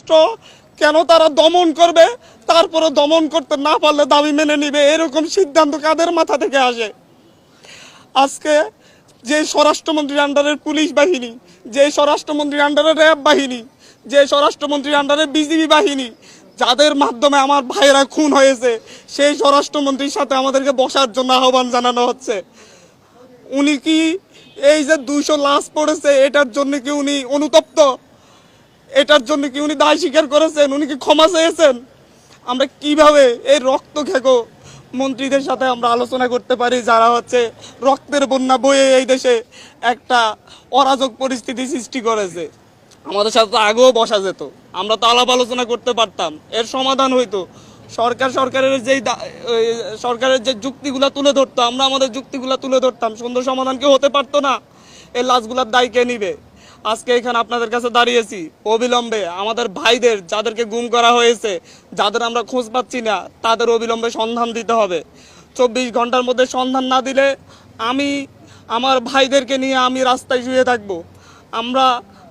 রাষ্ট্র কেন তারা দমন করবে, তারপরে দমন করতে না পারলে দাবি মেনে নিবে, এরকম সিদ্ধান্ত কাদের মাথা থেকে আসে? আজকে যে স্বরাষ্ট্রমন্ত্রীর আন্ডারের পুলিশ বাহিনী, যে স্বরাষ্ট্রমন্ত্রীর আন্ডারের র্যাব বাহিনী, যে স্বরাষ্ট্রমন্ত্রীর আন্ডারের বিজিবি বাহিনী, যাদের মাধ্যমে আমার ভাইয়েরা খুন হয়েছে, সেই স্বরাষ্ট্রমন্ত্রীর সাথে আমাদেরকে বসার জন্য আহ্বান জানানো হচ্ছে। উনি কি এই যে 200 লাশ পড়েছে এটার জন্য কি উনি অনুতপ্ত? এটার জন্য কি উনি দায় স্বীকার করেছেন? উনি কি ক্ষমা চেয়েছেন? আমরা কিভাবে এই রক্ত খেকো মন্ত্রীদের সাথে আমরা আলোচনা করতে পারি, যারা হচ্ছে রক্তের বন্যা বয়ে এই দেশে একটা অরাজক পরিস্থিতি সৃষ্টি করেছে? আমাদের সাথে তো আগেও বসা যেত, আমরা তো আলাপ আলোচনা করতে পারতাম, এর সমাধান হইতো। সরকারের যে যুক্তিগুলা তুলে ধরতো, আমরা আমাদের যুক্তিগুলা তুলে ধরতাম, সুন্দর সমাধান কি হতে পারতো না? এই লাশগুলার দায় কে নিবে? আজকে এখানে আপনাদের কাছে দাঁড়িয়েছি অবিলম্বে আমাদের ভাইদের, যাদেরকে গুম করা হয়েছে, যাদের আমরা খোঁজ পাচ্ছি না, তাদের অবিলম্বে সন্ধান দিতে হবে। 24 ঘন্টার মধ্যে সন্ধান না দিলে আমি আমার ভাইদেরকে নিয়ে আমি রাস্তায় শুয়ে থাকবো। আমরা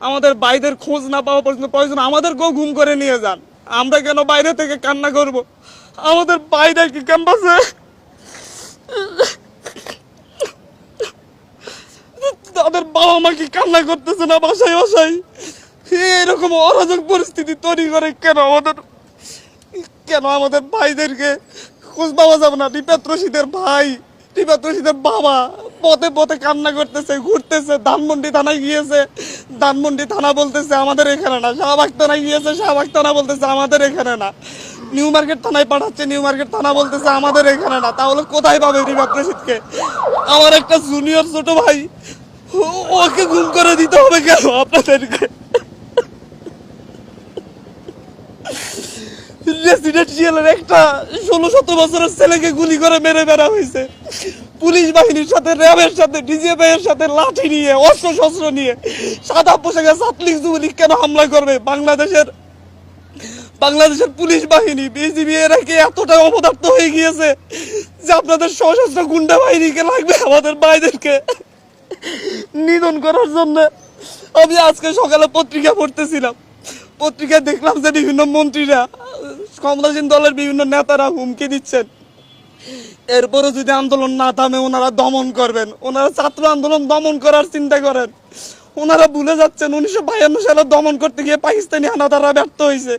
আমাদের ভাইদের খোঁজ না পাওয়া পর্যন্ত প্রয়োজন আমাদেরকেও গুম করে নিয়ে যান, আমরা কেন বাইরে থেকে কান্না করব? আমাদের ভাইরা কি ক্যাম্পাসে, তাদের বাবা মা কি কান্না করতেছে না বাসায় বাসায়? এরকম অরাজক পরিস্থিতি তৈরি করে কেন আমাদের ভাইদেরকে খোঁজ পাওয়া যাবে না? রিফাত রশিদের ভাই, রিফাত রশিদের বাবা পথে পথে কান্না করতেছে, ঘুরতেছে, ধানমন্ডি থানায় গিয়েছে, ধানমন্ডি থানা বলতেছে আমাদের এখানে না, শাহবাগ থানায় গিয়েছে, শাহবাগ থানা বলতেছে আমাদের এখানে না, নিউ মার্কেট থানায় পাঠাচ্ছে, নিউ মার্কেট থানা বলতেছে আমাদের এখানে না। তাহলে কোথায় পাবে রিফাত রশিদকে? আমার একটা জুনিয়র ছোট ভাই, ওকে গুম করে দিতে হবে কেন আপনাদেরকে? রেসিডেন্সিয়ালের একটা 16-17 বছরের ছেলেকে গুলি করে মেরে বেড়া হয়েছে। পুলিশ বাহিনীর সাথে, র্যাবের সাথে, ডিজিএফআই এর সাথে লাঠি নিয়ে, অস্ত্র শস্ত্র নিয়ে সাদা পোশাকে ছাত্রলীগ যুবলীগ কেন হামলা করবে? বাংলাদেশের পুলিশ বাহিনী, বিজিবি এরা কি এতটা অপদার্থ হয়ে গিয়েছে যে আপনাদের সশস্ত্র গুন্ডা বাহিনীকে লাগবে আমাদের ভাইদেরকে নিধন করার জন্য? আমি আজকে সকালে পত্রিকা পড়তেছিলাম, পত্রিকায় দেখলাম যে বিভিন্ন মন্ত্রীরা, ক্ষমতাসীন দলের বিভিন্ন নেতারা হুমকি দিচ্ছেন এরপরও যদি আন্দোলন না থামে ওনারা দমন করবেন। ওনারা ছাত্র আন্দোলন দমন করার চিন্তা করেন, ওনারা ভুলে যাচ্ছেন 1952 সালে দমন করতে গিয়ে পাকিস্তানি হানাদাররা ব্যর্থ হয়েছে,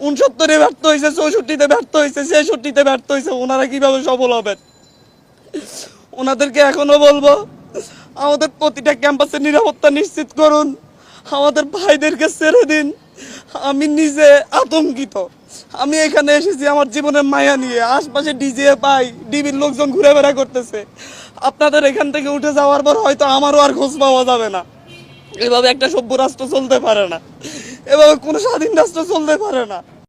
69-এ ব্যর্থ হয়েছে, 64-তে ব্যর্থ হয়েছে, 66-তে ব্যর্থ হয়েছে। ওনারা কিভাবে সফল হবেন? ওনাদেরকে এখনো বলবো, আমাদের প্রতিটা ক্যাম্পাসে নিরাপত্তা নিশ্চিত করুন, আমাদের ভাইদেরকে ছেড়ে দিন। আমি নিজে আতঙ্কিত, আমি এখানে এসেছি আমার জীবনের মায়া নিয়ে, আশপাশে ডিজিএফআই ডিবির লোকজন ঘুরে বেড়া করতেছে। আপনাদের এখান থেকে উঠে যাওয়ার পর হয়তো আমারও আর খোঁজ পাওয়া যাবে না। এভাবে একটা সভ্য রাষ্ট্র চলতে পারে না, এভাবে কোনো স্বাধীন রাষ্ট্র চলতে পারে না।